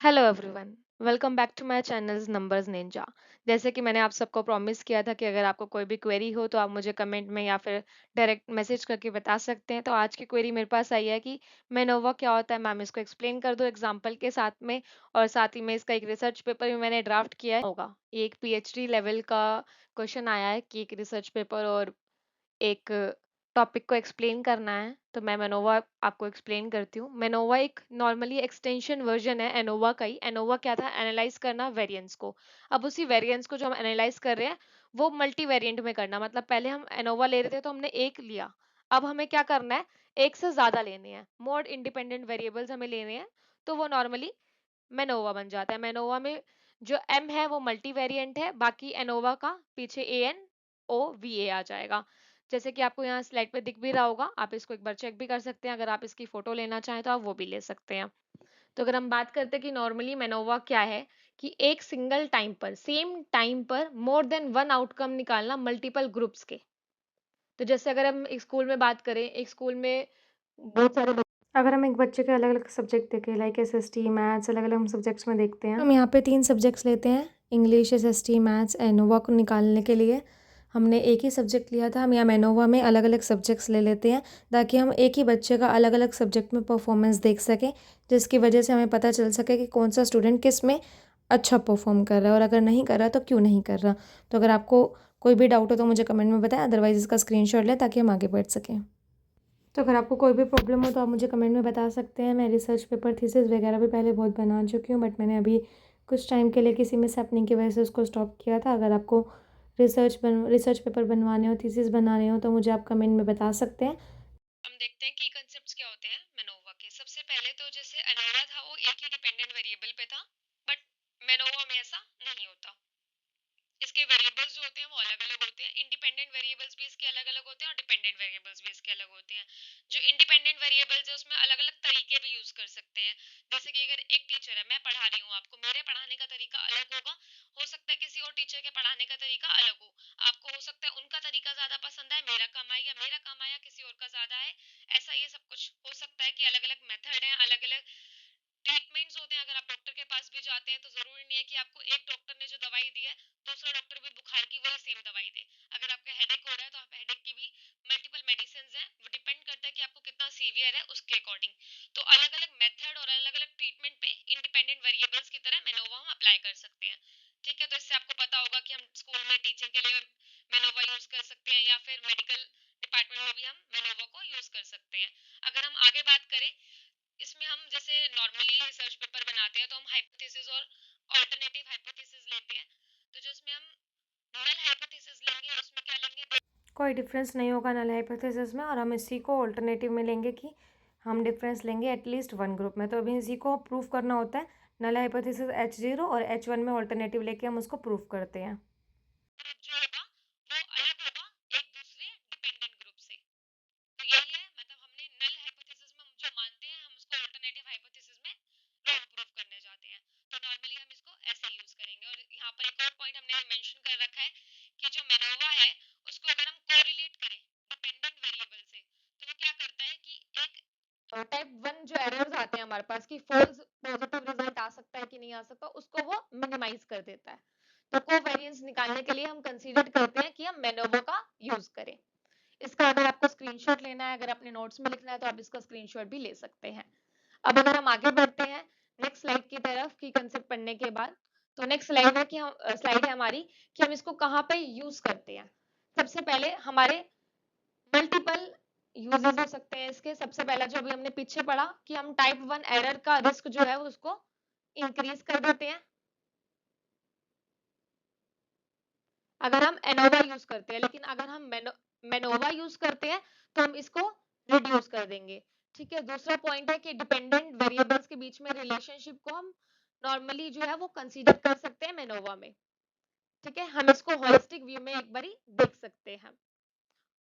Hello everyone, welcome back to my channels numbers ninja. जैसे कि मैंने आप सबको प्रॉमिस किया था कि अगर आपको कोई भी क्वेरी हो तो आप मुझे कमेंट में या फिर डायरेक्ट मैसेज करके बता सकते हैं। तो आज की क्वेरी मेरे पास आई है कि मैनोवा क्या होता है। मैम इसको एक्सप्लेन कर दो एग्जांपल के साथ में, और साथ ही में इसका एक रिसर्च पेपर भी मैंने ड्राफ्ट किया है होगा। ये एक पीएचडी लेवल का क्वेश्चन आया है कि एक रिसर्च पेपर और एक टॉपिक को एक्सप्लेन करना है। तो मैं मेनोवा आपको एक्सप्लेन करती हूँ। मेनोवा एक नॉर्मली एक्सटेंशन वर्जन है एनोवा का ही। एनोवा क्या था? एनालाइज करना वेरिएंस को। अब उसी वेरिएंस को जो हम एनालाइज कर रहे हैं वो मल्टी वेरिएंट में करना। मतलब पहले हम एनोवा ले रहे थे तो हमने एक लिया, अब हमें क्या करना है, एक से ज्यादा लेने हैं। मोर इंडिपेंडेंट वेरिएबल्स हमें लेने हैं, तो वो नॉर्मली मेनोवा बन जाता है। मेनोवा में जो एम है वो मल्टी वेरिएंट है, बाकी एनोवा का पीछे A N O V A आ जाएगा। जैसे कि आपको यहाँ स्लाइड पे दिख भी रहा होगा, आप इसको एक बार चेक भी कर सकते हैं। अगर आप इसकी फोटो लेना चाहें तो आप वो भी ले सकते हैं। तो अगर हम बात करते हैं कि नॉर्मली मेनोवा क्या है, कि एक सिंगल टाइम पर, सेम टाइम पर मोर देन वन आउटकम निकालना मल्टीपल ग्रुप्स के। तो जैसे अगर हम एक स्कूल में बात करें, एक स्कूल में बहुत सारे अगर हम एक बच्चे के अलग अलग सब्जेक्ट देखें, लाइक एसएसटी मैथ्स, अलग अलग हम सब्जेक्ट्स में देखते हैं। हम यहाँ पे 3 सब्जेक्ट्स लेते हैं, इंग्लिश, एसएसटी, मैथ्स। एनोवा को निकालने के लिए हमने एक ही सब्जेक्ट लिया था, हम यहाँ एनोवा में अलग अलग सब्जेक्ट्स ले लेते हैं ताकि हम एक ही बच्चे का अलग अलग सब्जेक्ट में परफॉर्मेंस देख सकें, जिसकी वजह से हमें पता चल सके कि कौन सा स्टूडेंट किस में अच्छा परफॉर्म कर रहा है, और अगर नहीं कर रहा तो क्यों नहीं कर रहा। तो अगर आपको कोई भी डाउट हो तो मुझे कमेंट में बताएं, अदरवाइज इसका स्क्रीनशॉट लें ताकि हम आगे बढ़ सकें। तो अगर आपको कोई भी प्रॉब्लम हो तो आप मुझे कमेंट में बता सकते हैं। मैं रिसर्च पेपर थीसिस वगैरह भी पहले बहुत बना चुकी हूँ, बट मैंने अभी कुछ टाइम के लिए किसी मिस हैपनिंग की वजह से उसको स्टॉप किया था। अगर आपको रिसर्च पेपर बनवाने हो, थीसिस बनाने हो, तो मुझे आप कमेंट में बता सकते हैं। हम देखते हैं कि कंसेप्ट्स क्या होते हैं मेनोवा के। सबसे पहले तो जैसे एनोवा था वो एक ही डिपेंडेंट वेरिएबल पे था, बट मेनोवा में ऐसा नहीं होता। इसके वेरिएबल्स जो होते हैं वो अलग अलग होते हैं। इंडिपेंडेंट वेरिएबल्स भी इसके अलग अलग होते हैं और डिपेंडेंट वेरिएबल्स भी इसके अलग होते हैं। जो इंडिपेंडेंट वेरिएबल्स है उसमें अलग अलग तरीके भी यूज कर सकते हैं। जैसे कि अगर एक टीचर है, मैं पढ़ा रही हूँ आपको, मेरे पढ़ाने का तरीका अलग होगा, हो सकता है किसी और टीचर के पढ़ाने का तरीका अलग हो। आपको हो सकता है उनका तरीका ज्यादा पसंद आए, मेरा कम आए, या मेरा कम आया किसी और का ज्यादा है। ऐसा ये सब कुछ हो सकता है कि अलग अलग मेथड है, अलग अलग ट्रीटमेंट्स होते हैं। अगर आप डॉक्टर के पास भी जाते हैं तो जरूरी नहीं है कि आपको एक डॉक्टर ने जो दवाई दी है दूसरा डॉक्टर भी बुखार की वही सेम दवाई दे। अगर आपका हेडेक हो रहा है तो आप हेडेक की भी मल्टीपल मेडिसिन हैं, वो डिपेंड करता है कि आपको कितना सीवियर है उसके अकॉर्डिंग। तो अलग अलग मेथड और अलग अलग ट्रीटमेंट पे इंडिपेंडेंट वेरिएबल्स की तरह मेनोवा हम अप्लाई कर सकते हैं। ठीक है, तो इससे आपको पता होगा कि हम स्कूल में टीचिंग के लिए मेनोवा यूज कर सकते हैं, या फिर मेडिकल डिपार्टमेंट में भी हम मेनोवा को यूज कर सकते हैं। अगर हम आगे बात करें, इसमें हम जैसे नॉर्मली रिसर्च पेपर बनाते हैं तो हम हाइपोथेसिस और अल्टरनेटिव हाइपोथेसिस लेते हैं। तो जो इसमें हम नल हाइपोथेसिस लेंगे और उसमें क्या लेंगे, कोई डिफरेंस नहीं होगा नल हाइपोथेसिस में, और हम इसी को अल्टरनेटिव में लेंगे कि हम डिफरेंस लेंगे एटलीस्ट वन ग्रुप में। तो अभी इसी को प्रूव करना होता है। नल हाइपोथेसिस H0 और H1 में अल्टरनेटिव लेके हम उसको प्रूव करते हैं। जो होगा वो अलग होगा एक दूसरे डिपेंडेंट ग्रुप से। तो यही है, मतलब हमने नल हाइपोथेसिस में हम जो मानते हैं हम उसको अल्टरनेटिव हाइपोथेसिस में रॉन्ग प्रूव करने जाते हैं। तो नॉर्मली हम इसको ऐसे यूज करेंगे। और यहाँ पर एक और पॉइंट हमने मेंशन कर रखा है कि जो मेनोवा है उसको अगर हम कोरिलेट करें डिपेंडेंट वेरिएबल से, तो वो क्या करता है कि एक टाइप वन जो एरर्स आते हैं हमारे पास कि फॉल्स पॉजिटिव रिजल्ट आ सकता है कि नहीं आ सकता, उसको वो मिनिमाइज कर देता है। तो कोवेरिएंस निकालने के लिए हम कंसीडर करते हैं कि हम मेनोवा का यूज करें। इसका अगर आपको स्क्रीनशॉट लेना है, अगर अपने नोट्स में लिखना है तो आप इसका स्क्रीनशॉट भी ले सकते हैं। अब अगर हम आगे बढ़ते हैं नेक्स्ट स्लाइड की तरफ की कंसेप्ट पढ़ने के बाद, तो नेक्स्ट स्लाइड है हमारी कि हम इसको कहाँ पे यूज करते हैं। सबसे पहले हमारे मल्टीपल यूजेस हो सकते हैं इसके। सबसे पहला जो अभी हमने पीछे पढ़ा कि हम टाइप 1 एरर का रिस्क जो है उसको इंक्रीज कर देते हैं अगर हम एनोवा यूज करते हैं, लेकिन अगर हम मेनोवा यूज करते हैं तो हम इसको रिड्यूस कर देंगे। ठीक है, दूसरा पॉइंट है कि डिपेंडेंट वेरिएबल्स के बीच में रिलेशनशिप को हम नॉर्मली जो है वो कंसीडर कर सकते हैं मेनोवा में। ठीक है, हम इसको होलिस्टिक व्यू में एक बारी देख सकते हैं।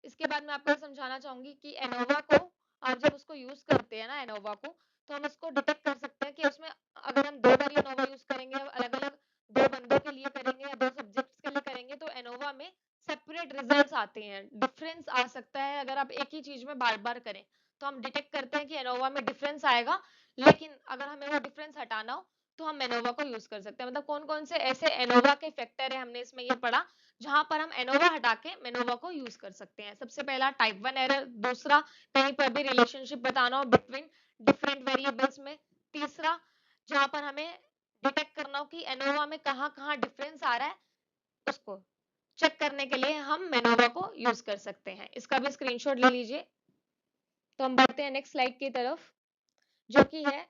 इसके बाद मैं आपको समझाना चाहूंगी कि एनोवा को आप जब उसको यूज करते हैं ना एनोवा को, तो हम उसको डिटेक्ट कर सकते हैं कि उसमें अगर हम दो बार एनोवा यूज करेंगे, अलग अलग दो बंदों के लिए करेंगे या दो सब्जेक्ट्स के लिए करेंगे, तो एनोवा में सेपरेट रिजल्ट्स आते हैं, डिफरेंस आ सकता है। अगर आप एक ही चीज में बार बार करें तो हम डिटेक्ट करते हैं कि एनोवा में डिफरेंस आएगा, लेकिन अगर हमें वो डिफरेंस हटाना हो तो हम एनोवा को यूज कर सकते हैं। मतलब कौन कौन से ऐसे एनोवा के फैक्टर है हमने इसमें ये पढ़ा जहां पर हम एनोवा हटा के मेनोवा को यूज कर सकते हैं। सबसे पहला टाइप 1 एरर, दूसरा कहीं पर भी रिलेशनशिप बताना हो बिटवीन डिफरेंट वेरिएबल्स में, तीसरा जहां पर हमें डिटेक्ट करना हो कि एनोवा में कहाँ कहाँ डिफरेंस आ रहा है, उसको चेक करने के लिए हम मेनोवा को यूज कर सकते हैं। इसका भी स्क्रीनशॉट ले लीजिए। तो हम बढ़ते हैं नेक्स्ट स्लाइड की तरफ, जो कि है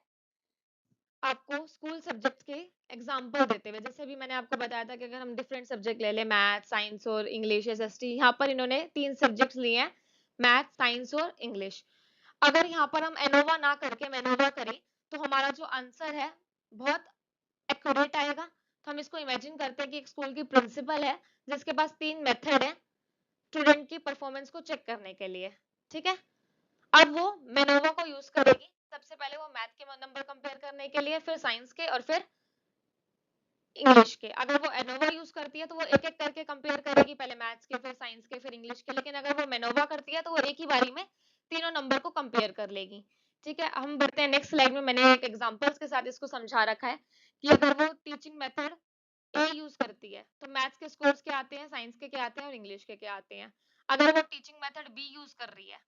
आपको स्कूल सब्जेक्ट के एग्जाम्पल देते हुए। जैसे भी मैंने आपको बताया था कि अगर हम डिफरेंट सब्जेक्ट ले लें, मैथ, साइंस और इंग्लिश, एसएसटी, यहाँ पर इन्होंने 3 सब्जेक्ट्स लिए हैं, मैथ, साइंस और इंग्लिश। अगर यहाँ पर हम एनोवा ना करके मेनोवा करें तो हमारा जो आंसर है बहुत एक्यूरेट आएगा। तो हम इसको इमेजिन करते हैं कि एक स्कूल की प्रिंसिपल है जिसके पास 3 मेथड है स्टूडेंट की परफॉर्मेंस को चेक करने के लिए। ठीक है, अब वो मेनोवा को यूज करेगी। सबसे पहले वो मैथ के नंबर कंपेयर करने के लिए, फिर साइंस के और फिर इंग्लिश के। अगर वो एनोवा यूज करती है तो वो एक एक करके कंपेयर करेगी, पहले मैथ्स के, फिर साइंस के, फिर इंग्लिश के। लेकिन अगर वो मेनोवा करती है तो वो एक ही बारी में तीनों नंबर को कंपेयर कर लेगी। ठीक है, हम बढ़ते हैं नेक्स्ट स्लाइड में। मैंने एक एग्जांपल्स के साथ इसको समझा रखा है कि अगर वो टीचिंग मेथड ए यूज करती है तो मैथ्स के स्कोर्स क्या आते हैं, साइंस के क्या आते हैं और इंग्लिश के क्या आते हैं। अगर वो टीचिंग मेथड बी यूज कर रही है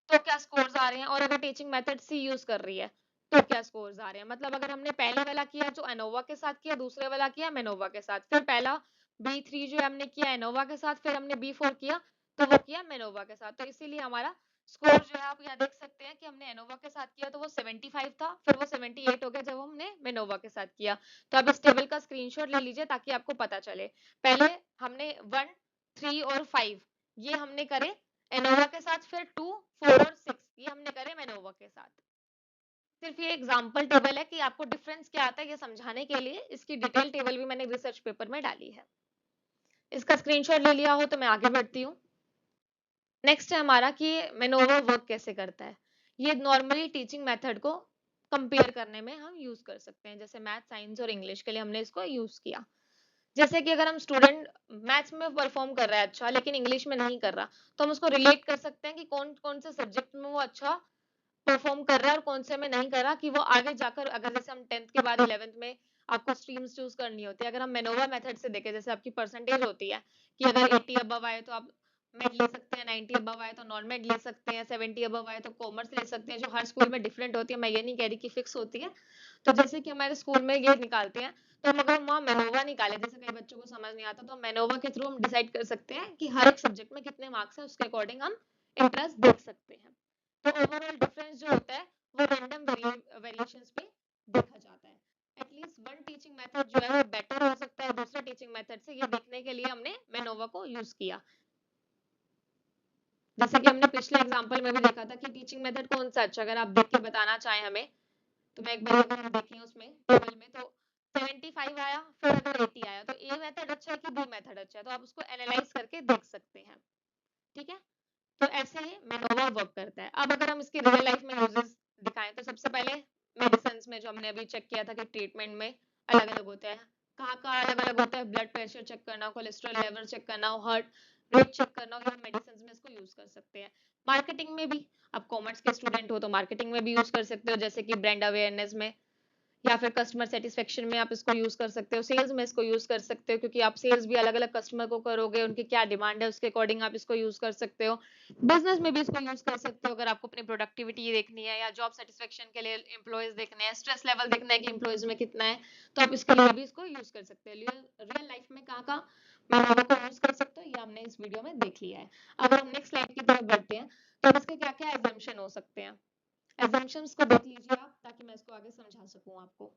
तो क्या स्कोर्स आ रहे हैं, और अगर टीचिंग मेथड सी यूज कर रही है तो क्या स्कोर्स आ रहे हैं। मतलब अगर हमने पहले वाला किया जो एनोवा के साथ किया, दूसरे वाला किया मेनोवा के साथ, फिर पहला B3 जो हमने किया एनोवा के साथ, फिर हमने B4 किया तो वो किया मेनोवा के साथ। तो इसीलिए हमारा स्कोर जो है आप यहाँ देख सकते हैं कि हमने एनोवा के साथ किया तो वो 75 था, फिर वो 78 हो गया जब हमने मेनोवा के साथ किया। तो आप इस टेबल का स्क्रीनशॉट ले लीजिए ताकि आपको पता चले। पहले हमने 1, 3 और 5 ये हमने करे एनोवा के साथ, फिर 2, 4 और 6 ये हमने करे मेनोवा के साथ। सिर्फ ये एग्जांपल टेबल है कि आपको डिफरेंस क्या आता है ये समझाने के लिए। इसकी डिटेल टेबल भी मैंने रिसर्च पेपर में डाली है। इसका स्क्रीनशॉट ले लिया हो तो मैं आगे बढ़ती हूँ। नेक्स्ट है हमारा कि मेनोवा वर्क कैसे करता है। ये नॉर्मली टीचिंग मेथड को कंपेयर करने में हम यूज कर सकते हैं। जैसे मैथ, साइंस और इंग्लिश के लिए हमने इसको यूज किया। जैसे कि अगर हम स्टूडेंट मैथ्स में परफॉर्म कर रहा है अच्छा लेकिन इंग्लिश में नहीं कर रहा, तो हम उसको रिलेट कर सकते हैं कि कौन कौन से सब्जेक्ट में वो अच्छा परफॉर्म कर रहा है और कौन से में नहीं कर रहा, कि वो आगे जाकर अगर जैसे हम 10th के बाद 11th में आपको स्ट्रीम्स चूज करनी होती है। अगर हम मेनोवा मेथड से देखें, जैसे आपकी परसेंटेज होती है कि अगर 80 अबव आए तो आप मेड ले सकते हैं, 90 अबव आए तो नॉन मेड ले सकते हैं, 70 अबव आए तो कॉमर्स ले सकते हैं, जो हर स्कूल में डिफरेंट होती है। मैं ये नहीं कह रही कि फिक्स होती है। तो जैसे कि हमारे स्कूल में ये निकालते हैं, तो हम अगर वहाँ मेनोवा निकाले, जैसे कई बच्चों को समझ नहीं आता, तो मेनोवा के थ्रू हम डिसाइड कर सकते हैं कि हर एक सब्जेक्ट में कितने मार्क्स है, उसके अकॉर्डिंग हम इंटरेस्ट देख सकते हैं। तो ओवरऑल डिफरेंस जो होता है वो रैंडम वेरिएशंस पे देखा जाता है। एटलीस्ट वन टीचिंग मेथड जो है वो बेटर हो सकता है दूसरे टीचिंग मेथड से, ये देखने के लिए हमने मेनोवा को यूज किया। जैसे कि हमने पिछले एग्जांपल में भी देखा था कि टीचिंग मेथड कौन सा अच्छा, अगर आप देख के बताना चाहें हमें, तो मैं एक बार अगर हम देखें उसमें टेबल में तो 75 आया, फिर अगर 80 आया, तो ए मेथड अच्छा है कि बी मेथड अच्छा है, तो आप उसको एनालाइज करके देख सकते हैं। ठीक है, तो ऐसे ही मेनोवा वर्क करता है। अब अगर हम इसके रियल लाइफ में यूजेस दिखाएं तो सबसे पहले मेडिसिन में जो हमने अभी चेक किया था कि ट्रीटमेंट में अलग अलग होता है, कहाँ कहाँ अलग अलग होता है, ब्लड प्रेशर चेक करना हो, कोलेस्ट्रॉल लेवल चेक करना हो, हार्ट रेट चेक करना हो, हम मेडिसिन में इसको यूज कर सकते हैं। मार्केटिंग में भी, आप कॉमर्स के स्टूडेंट हो तो मार्केटिंग में भी यूज कर सकते हो, जैसे कि ब्रांड अवेयरनेस में या फिर कस्टमर सेटिस्फेक्शन में आप इसको यूज कर सकते हो, सेल्स में इसको यूज कर सकते हो, क्योंकि आप सेल्स भी अलग अलग कस्टमर को करोगे, उनकी क्या डिमांड है उसके अकॉर्डिंग आप इसको यूज कर सकते हो। बिजनेस में भी इसको यूज कर सकते हो, अगर आपको अपनी प्रोडक्टिविटी देखनी है या जॉब सेटिस्फेक्शन के लिए एम्प्लॉयज देखने हैं, स्ट्रेस लेवल देखना है कि एम्प्लॉयज में कितना है, तो आप इसके लिए भी इसको यूज कर सकते हो। रियल लाइफ में कहाँ कहाँ मेनोवा को यूज कर सकते हो ये हमने इस वीडियो में देख लिया है। अब हम नेक्स्ट स्लाइड की तरफ बढ़ते हैं, तो इसके क्या क्या एजम्पशन हो सकते हैं। एजम्पशंस को देख लीजिए आप, ताकि मैं इसको आगे समझा सकूं आपको।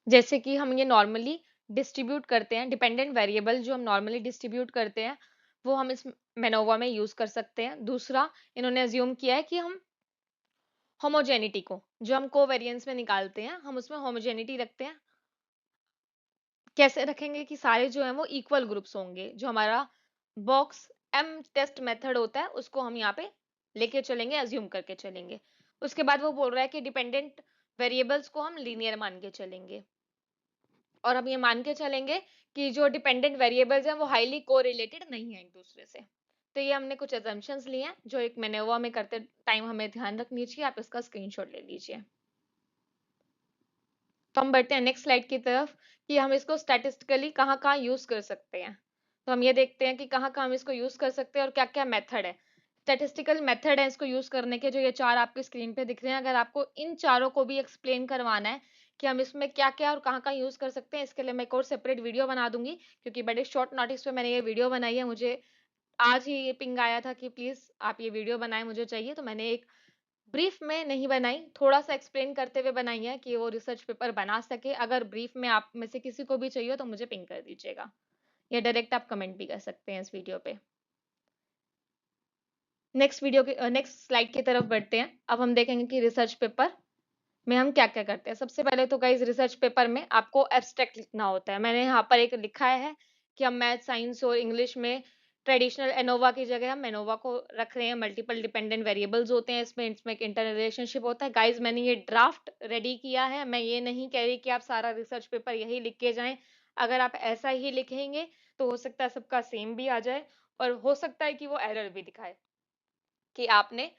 जैसे कि हम ये नॉर्मली डिस्ट्रीब्यूट करते हैं, डिपेंडेंट वेरिएबल जो हम नॉर्मली डिस्ट्रीब्यूट करते हैं वो हम इस मेनोवा में यूज कर सकते हैं। दूसरा, इन्होंने अज्यूम किया है कि हम होमोजेनिटी को, जो हम कोवेरिएंस में निकालते हैं, हम उसमें होमोजेनिटी रखते हैं। कैसे रखेंगे कि सारे जो हैं वो इक्वल ग्रुप्स होंगे। जो हमारा बॉक्स एम टेस्ट मेथड होता है उसको हम यहाँ पे लेके चलेंगे, अज्यूम करके चलेंगे। उसके बाद वो बोल रहा है कि डिपेंडेंट वेरिएबल्स को हम लीनियर मान के चलेंगे, और हम ये मान के चलेंगे कि जो डिपेंडेंट वेरिएबल्स हैं वो हाईली कोरिलेटेड नहीं है एक दूसरे से। तो ये हमने कुछ assumptions लिए हैं जो एक मेनोवा में करते टाइम हमें ध्यान रखनी चाहिए। आप इसका स्क्रीनशॉट ले लीजिए। तो हम बढ़ते हैं नेक्स्ट स्लाइड की तरफ कि हम इसको स्टैटिस्टिकली कहाँ-कहाँ यूज़ कर सकते हैं। तो हम ये देखते हैं कि कहाँ-कहाँ हम इसको यूज़ कर सकते हैं और क्या-क्या मेथड है। स्टैटिस्टिकल मेथड है इसको यूज़ करने के, जो ये 4 आपकी स्क्रीन पे दिख रहे हैं। अगर आपको इन चारों को भी एक्सप्लेन करवाना है कि हम इसमें क्या-क्या और कहाँ-कहाँ यूज़ कर सकते हैं, इसके लिए मैं एक और सेपरेट वीडियो बना दूँगी, क्योंकि बड़े शॉर्ट नोटिस पे मैंने ये वीडियो बनाई है। मुझे आज ही ये पिंग आया था कि प्लीज़ आप ये वीडियो बनाएँ, मुझे चाहिए, तो मैंने एक ब्रीफ में नहीं बनाई, थोड़ा-सा एक्सप्लेन करते हुए बनाई है कि वो रिसर्च पेपर बना सके। अगर ब्रीफ में आप में से किसी को भी चाहिए हो तो मुझे पिंग कर दीजिएगा, या डायरेक्ट आप कमेंट भी कर सकते हैं इस वीडियो पे। नेक्स्ट स्लाइड की तरफ बढ़ते हैं। अब हम देखेंगे कि रिसर्च पेपर में हम क्या-क्या करते हैं। सबसे पहले तो गाइज़ रिसर्च पेपर में आपको एब्स्ट्रैक्ट लिखना होता है। मैंने यहाँ पर एक लिखा है कि हम मैथ, साइंस और इंग्लिश में ट्रेडिशनल एनोवा की जगह हम एनोवा को रख रहे हैं। मल्टीपल डिपेंडेंट वेरिएबल्स होते हैं इसमें एक इंटर रिलेशनशिप होता है। गाइज़ मैंने ये ड्राफ्ट रेडी किया है। मैं ये नहीं कह रही कि आप सारा रिसर्च पेपर यही लिख के जाएँ। अगर आप ऐसा ही लिखेंगे तो हो सकता है सबका सेम भी आ जाए, और हो सकता है कि वो एरर भी दिखाए कि आपने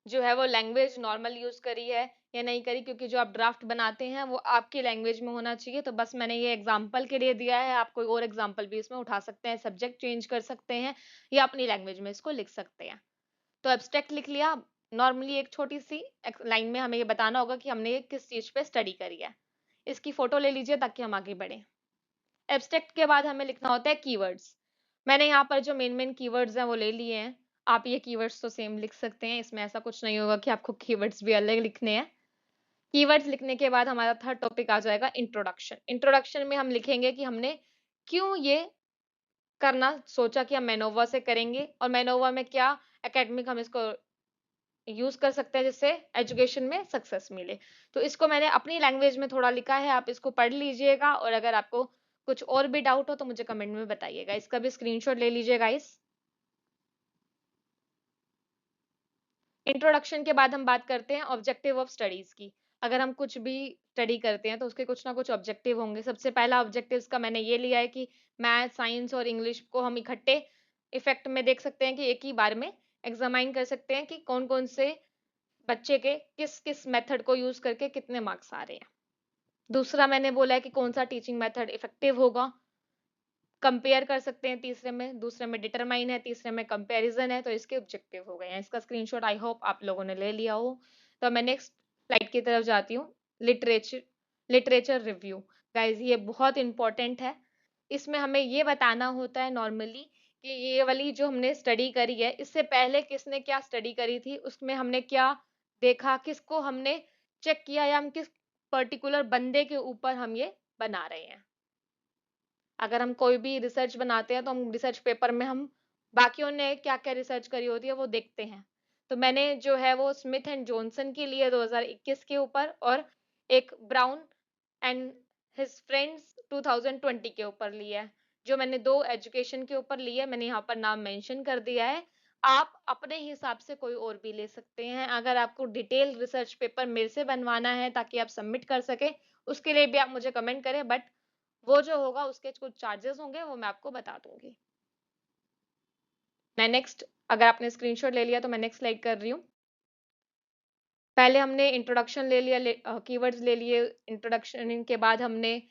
जो है वो लैंग्वेज नॉर्मल यूज़ करी है या नहीं करी, क्योंकि जो आप ड्राफ्ट बनाते हैं वो आपकी लैंग्वेज में होना चाहिए। तो बस मैंने ये एग्ज़ाम्पल के लिए दिया है, आप कोई और एग्ज़ाम्पल भी इसमें उठा सकते हैं, सब्जेक्ट चेंज कर सकते हैं या अपनी लैंग्वेज में इसको लिख सकते हैं। तो एब्स्ट्रैक्ट लिख लिया, नॉर्मली एक छोटी-सी एक लाइन में हमें ये बताना होगा कि हमने ये किस चीज़ पे स्टडी करी है। इसकी फ़ोटो ले लीजिए ताकि हम आगे बढ़ें। एब्स्ट्रैक्ट के बाद हमें लिखना होता है कीवर्ड्स। मैंने यहाँ पर जो मेन कीवर्ड्स हैं वो ले लिए हैं। आप ये कीवर्ड्स तो सेम लिख सकते हैं, इसमें ऐसा कुछ नहीं होगा कि आपको कीवर्ड्स भी अलग लिखने हैं। कीवर्ड्स लिखने के बाद हमारा थर्ड टॉपिक आ जाएगा इंट्रोडक्शन। इंट्रोडक्शन में हम लिखेंगे कि हमने क्यों ये करना सोचा कि हम मैनोवा से करेंगे, और मैनोवा में क्या एकेडमिक हम इसको यूज़ कर सकते हैं जिससे एजुकेशन में सक्सेस मिले। तो इसको मैंने अपनी लैंग्वेज में थोड़ा लिखा है, आप इसको पढ़ लीजिएगा, और अगर आपको कुछ और भी डाउट हो तो मुझे कमेंट में बताइएगा। इसका भी स्क्रीनशॉट ले लीजिए गाइस। इंट्रोडक्शन के बाद हम बात करते हैं ऑब्जेक्टिव ऑफ स्टडीज की। अगर हम कुछ भी स्टडी करते हैं तो उसके कुछ ना कुछ ऑब्जेक्टिव होंगे। सबसे पहला ऑब्जेक्टिव्स का मैंने ये लिया है कि मैथ, साइंस और इंग्लिश को हम इकट्ठे इफेक्ट में देख सकते हैं कि एक ही बार में एग्जामाइन कर सकते हैं कि कौन-कौन से बच्चे के किस-किस मेथड को यूज़ करके कितने मार्क्स आ रहे हैं। दूसरा मैंने बोला है कि कौन-सा टीचिंग मेथड इफेक्टिव होगा, कंपेयर कर सकते हैं तीसरे में, दूसरे में डिटरमाइन है, तीसरे में कंपैरिजन है, तो इसके ऑब्जेक्टिव हो गए हैं। इसका स्क्रीनशॉट आई होप आप लोगों ने ले लिया हो। तो मैं नेक्स्ट स्लाइड की तरफ जाती हूँ। Literature literature review. गाइस ये बहुत इंपॉर्टेंट है। इसमें हमें ये बताना होता है नॉर्मली कि ये वाली जो हमने स्टडी करी है, इससे पहले किसने क्या स्टडी करी थी, उसमें हमने क्या देखा, किसको हमने चेक किया, या हम किस पर्टिकुलर बंदे के ऊपर हम ये बना रहे हैं। अगर हम कोई भी रिसर्च बनाते हैं तो हम रिसर्च पेपर में हम बाकियों ने क्या-क्या रिसर्च करी होती है वो देखते हैं। तो मैंने जो है वो स्मिथ एंड जॉनसन के लिए 2021 के ऊपर, और एक ब्राउन एंड हिज फ्रेंड्स 2020 के ऊपर लिया है। जो मैंने 2 एजुकेशन के ऊपर लिया है, मैंने यहाँ पर नाम मेंशन कर दिया है। आप अपने हिसाब से कोई और भी ले सकते हैं। अगर आपको डिटेल रिसर्च पेपर मेरे से बनवाना है ताकि आप सबमिट कर सकें, उसके लिए भी आप मुझे कमेंट करें, बट वो जो होगा उसके कुछ चार्जेस होंगे, वो मैं आपको बता दूँगी। मैं नेक्स्ट अगर आपने स्क्रीनशॉट ले लिया तो मैं नेक्स्ट स्लाइड कर रही हूँ। पहले हमने इंट्रोडक्शन ले लिया, कीवर्ड्स ले लिए, इंट्रोडक्शन के बाद हमने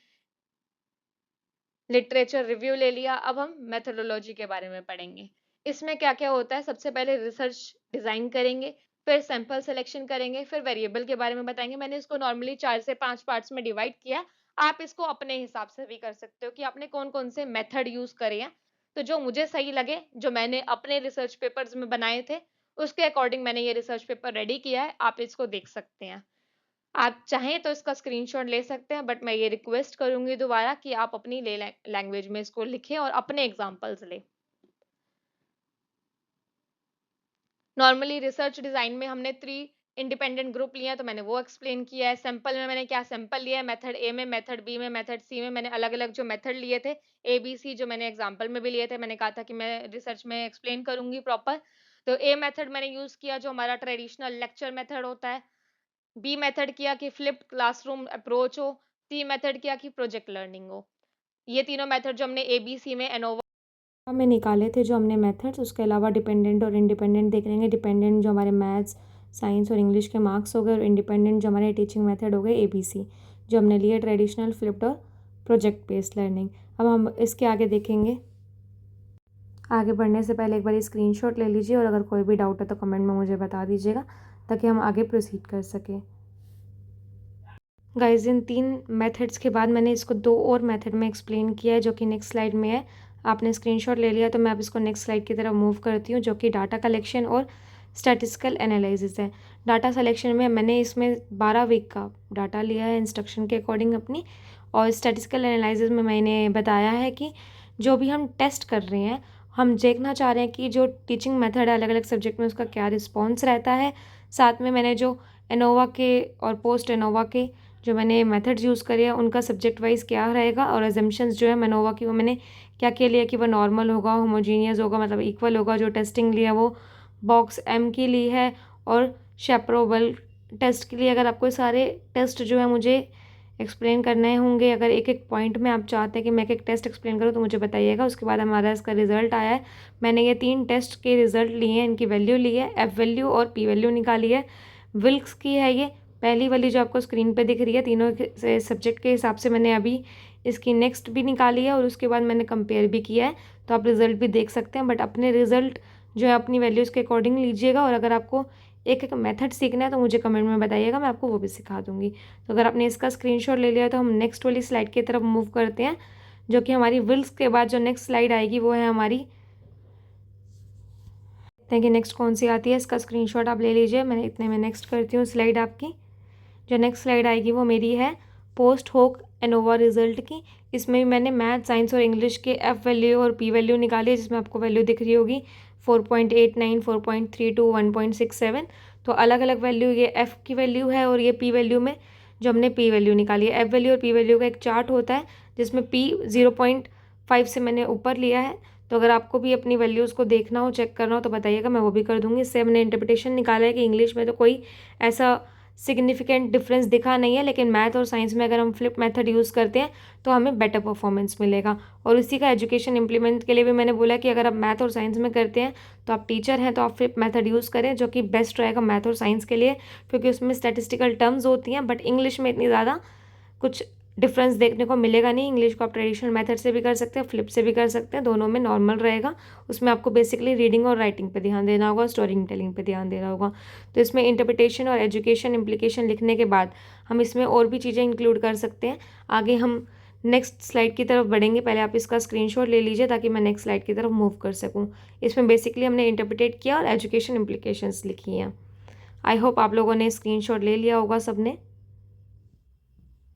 लिटरेचर रिव्यू ले लिया, अब हम मेथोडोलॉजी के बारे में पढ़ेंगे। इसमें क्या-क्या होता है, सबसे पहले रिसर्च डिज़ाइन करेंगे, फिर सैंपल सिलेक्शन करेंगे, फिर वेरिएबल के बारे में बताएँगे। मैंने इसको नॉर्मली 4 से 5 पार्ट्स में डिवाइड किया। आप इसको अपने हिसाब से भी कर सकते हो कि आपने कौन-कौन से मेथड यूज़ करे हैं। तो जो मुझे सही लगे, जो मैंने अपने रिसर्च पेपर्स में बनाए थे, उसके अकॉर्डिंग मैंने ये रिसर्च पेपर रेडी किया है। आप इसको देख सकते हैं। आप चाहें तो इसका स्क्रीनशॉट ले सकते हैं, बट मैं ये रिक्वेस्ट करूँगी दोबारा कि आप अपनी ले लैंग्वेज में इसको लिखें और अपने एग्ज़ाम्पल्स लें। नॉर्मली रिसर्च डिज़ाइन में हमने 3 इंडिपेंडेंट ग्रुप लिए हैं, तो मैंने वो एक्सप्लेन किया है। सैंपल में मैंने क्या सैंपल लिया है, मेथड ए में, मेथड बी में, मेथड सी में, मैंने अलग-अलग जो मेथड लिए थे, ए, बी, सी जो मैंने एग्ज़ाम्पल में भी लिए थे, मैंने कहा था कि मैं रिसर्च में एक्सप्लेन करूँगी प्रॉपर। तो ए मेथड मैंने यूज़ किया जो हमारा ट्रेडिशनल लेक्चर मेथड होता है। बी मेथड किया कि फ्लिप्ड क्लासरूम अप्रोच हो, सी मेथड किया कि प्रोजेक्ट लर्निंग हो। ये तीनों मेथड जो हमने एबीसी में एनोवा में निकाले थे, जो हमने मेथड्स, उसके अलावा डिपेंडेंट और इंडिपेंडेंट देख लेंगे। डिपेंडेंट जो हमारे मैथ्स, साइंस और इंग्लिश के मार्क्स हो गए, और इंडिपेंडेंट जो हमारे टीचिंग मेथड हो गए एबीसी। जो हमने लिए ट्रेडिशनल, फ्लिप्ड और प्रोजेक्ट बेस्ड लर्निंग। अब हम इसके आगे देखेंगे। आगे बढ़ने से पहले एक बार स्क्रीनशॉट ले लीजिए और अगर कोई भी डाउट है तो कमेंट में मुझे बता दीजिएगा ताकि हम आगे प्रोसीड कर सकें। गाइज, इन 3 मेथड्स के बाद मैंने इसको 2 और मेथड में एक्सप्लेन किया है जो कि नेक्स्ट स्लाइड में है। आपने स्क्रीनशॉट ले लिया तो मैं अब इसको नेक्स्ट स्लाइड की तरफ मूव करती हूँ, जो कि डाटा कलेक्शन और स्टैटिस्टिकल एनालिसिस है। डाटा सिलेक्शन में मैंने इसमें 12 वीक का डाटा लिया है इंस्ट्रक्शन के अकॉर्डिंग अपनी, और स्टैटिस्टिकल एनालिसिस में मैंने बताया है कि जो भी हम टेस्ट कर रहे हैं, हम देखना चाह रहे हैं कि जो टीचिंग मेथड है अलग अलग सब्जेक्ट में उसका क्या रिस्पॉन्स रहता है। साथ में मैंने जो एनोवा के और पोस्ट एनोवा के जो मैंने मेथड्स यूज़ करे हैं उनका सब्जेक्ट वाइज क्या रहेगा, और एजम्पशंस जो है मनोवा की वो मैंने क्या क्या लिया कि वो नॉर्मल होगा, होमोजीनियस होगा, मतलब इक्वल होगा। जो टेस्टिंग लिया वो बॉक्स एम की ली है, और शेप्रोबल टेस्ट के लिए अगर आपको सारे टेस्ट जो है मुझे एक्सप्लेन करने होंगे, अगर एक एक पॉइंट में आप चाहते हैं कि मैं एक एक टेस्ट एक्सप्लेन करूँ तो मुझे बताइएगा। उसके बाद हमारा इसका रिजल्ट आया है। मैंने ये 3 टेस्ट के रिजल्ट लिए हैं, इनकी वैल्यू ली है, एफ वैल्यू और पी वैल्यू निकाली है। विल्क्स की है ये पहली वाली जो आपको स्क्रीन पे दिख रही है, तीनों सब्जेक्ट के हिसाब से मैंने अभी इसकी नेक्स्ट भी निकाली है और उसके बाद मैंने कंपेयर भी किया है, तो आप रिज़ल्ट भी देख सकते हैं। बट अपने रिज़ल्ट जो है अपनी वैल्यूज़ के अकॉर्डिंग लीजिएगा, और अगर आपको एक एक मेथड सीखना है तो मुझे कमेंट में बताइएगा, मैं आपको वो भी सिखा दूँगी। तो अगर आपने इसका स्क्रीनशॉट ले लिया तो हम नेक्स्ट वाली स्लाइड की तरफ मूव करते हैं, जो कि हमारी विल्क्स के बाद जो नेक्स्ट स्लाइड आएगी वो है हमारी, देखिए नेक्स्ट कौन सी आती है। इसका स्क्रीनशॉट आप ले लीजिए, मैं इतने में नेक्स्ट करती हूँ स्लाइड आपकी। जो नेक्स्ट स्लाइड आएगी वो मेरी है पोस्ट होक एनोवा रिजल्ट की। इसमें भी मैंने मैथ, साइंस और इंग्लिश के एफ वैल्यू और पी वैल्यू निकाली है, जिसमें आपको वैल्यू दिख रही होगी 4.89, 4.32, 1.67। तो अलग अलग वैल्यू, ये एफ की वैल्यू है और ये पी वैल्यू में जो हमने पी वैल्यू निकाली है। एफ वैल्यू और पी वैल्यू का एक चार्ट होता है जिसमें पी 0.5 से मैंने ऊपर लिया है। तो अगर आपको भी अपनी वैल्यूज़ को देखना हो, चेक करना हो तो बताइएगा, मैं वो भी कर दूँगी। इससे हमने इंटरप्रिटेशन निकाला है कि इंग्लिश में तो कोई ऐसा सिग्निफिकेंट डिफरेंस दिखा नहीं है, लेकिन मैथ और साइंस में अगर हम फ्लिप मेथड यूज़ करते हैं तो हमें बेटर परफॉर्मेंस मिलेगा। और इसी का एजुकेशन इम्प्लीमेंट के लिए भी मैंने बोला कि अगर आप मैथ और साइंस में करते हैं तो आप टीचर हैं तो आप फ्लिप मेथड यूज़ करें, जो कि बेस्ट रहेगा मैथ और साइंस के लिए, क्योंकि उसमें स्टैटिस्टिकल टर्म्स होती हैं। बट इंग्लिश में इतनी ज़्यादा कुछ डिफरेंस देखने को मिलेगा नहीं। इंग्लिश को आप ट्रेडिशनल मेथड से भी कर सकते हैं, फ्लिप से भी कर सकते हैं, दोनों में नॉर्मल रहेगा। उसमें आपको बेसिकली रीडिंग और राइटिंग पे ध्यान देना होगा, स्टोरी टेलिंग पे ध्यान देना होगा। तो इसमें इंटरप्रिटेशन और एजुकेशन इम्प्लीकेशन लिखने के बाद हम इसमें और भी चीज़ें इंक्लूड कर सकते हैं। आगे हम नेक्स्ट स्लाइड की तरफ बढ़ेंगे, पहले आप इसका स्क्रीनशॉट ले लीजिए ताकि मैं नेक्स्ट स्लाइड की तरफ मूव कर सकूँ। इसमें बेसिकली हमने इंटरप्रिटेट किया और एजुकेशन इम्प्लीकेशंस लिखी हैं। आई होप आप लोगों ने स्क्रीनशॉट ले लिया होगा सबने,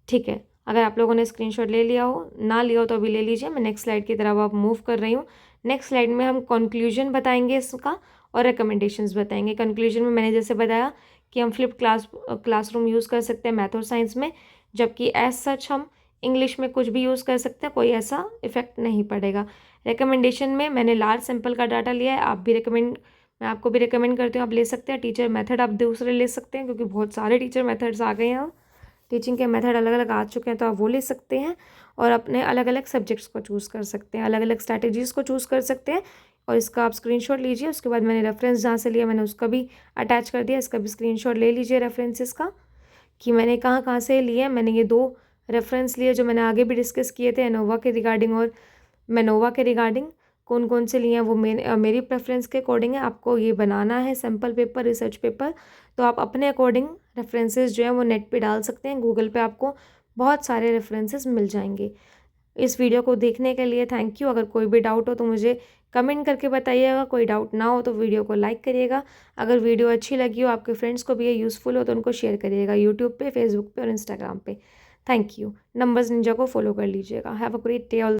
ठीक है। अगर आप लोगों ने स्क्रीनशॉट ले लिया हो, ना लिया हो तो अभी ले लीजिए। मैं नेक्स्ट स्लाइड की तरफ अब मूव कर रही हूँ। नेक्स्ट स्लाइड में हम कंक्लूजन बताएंगे इसका और रिकमेंडेशंस बताएंगे। कंक्लूजन में मैंने जैसे बताया कि हम फ्लिप क्लासरूम यूज़ कर सकते हैं मैथ और साइंस में, जबकि एज सच हम इंग्लिश में कुछ भी यूज़ कर सकते हैं, कोई ऐसा इफेक्ट नहीं पड़ेगा। रिकमेंडेशन में मैंने लार्ज सैंपल का डाटा लिया है, आप भी मैं आपको भी रिकमेंड करती हूँ आप ले सकते हैं। टीचर मेथड आप दूसरे ले सकते हैं, क्योंकि बहुत सारे टीचर मेथड्स आ गए हैं, टीचिंग के मेथड अलग अलग आ चुके हैं, तो आप वो ले सकते हैं और अपने अलग अलग सब्जेक्ट्स को चूज़ कर सकते हैं, अलग अलग स्ट्रैटेजीज़ को चूज़ कर सकते हैं। और इसका आप स्क्रीनशॉट लीजिए। उसके बाद मैंने रेफरेंस जहाँ से लिया मैंने उसका भी अटैच कर दिया, इसका भी स्क्रीनशॉट ले लीजिए रेफरेंसेस का, कि मैंने कहाँ कहाँ से लिए। मैंने ये 2 रेफरेंस लिए जो मैंने आगे भी डिस्कस किए थे, एनोवा के रिगार्डिंग और मेनोवा के रिगार्डिंग। कौन कौन से लिए हैं वो मेरी प्रेफरेंस के अकॉर्डिंग है। आपको ये बनाना है सैम्पल पेपर, रिसर्च पेपर, तो आप अपने अकॉर्डिंग रेफरेंसेस जो है वो नेट पे डाल सकते हैं। गूगल पे आपको बहुत सारे रेफरेंसेस मिल जाएंगे। इस वीडियो को देखने के लिए थैंक यू। अगर कोई भी डाउट हो तो मुझे कमेंट करके बताइएगा, कोई डाउट ना हो तो वीडियो को लाइक करिएगा। अगर वीडियो अच्छी लगी हो, आपके फ्रेंड्स को भी ये यूज़फुल हो तो उनको शेयर करिएगा यूट्यूब पे, फेसबुक पे और इंस्टाग्राम पे। Thank you. नंबर्स निंजा को फॉलो कर लीजिएगा। Have a great day all.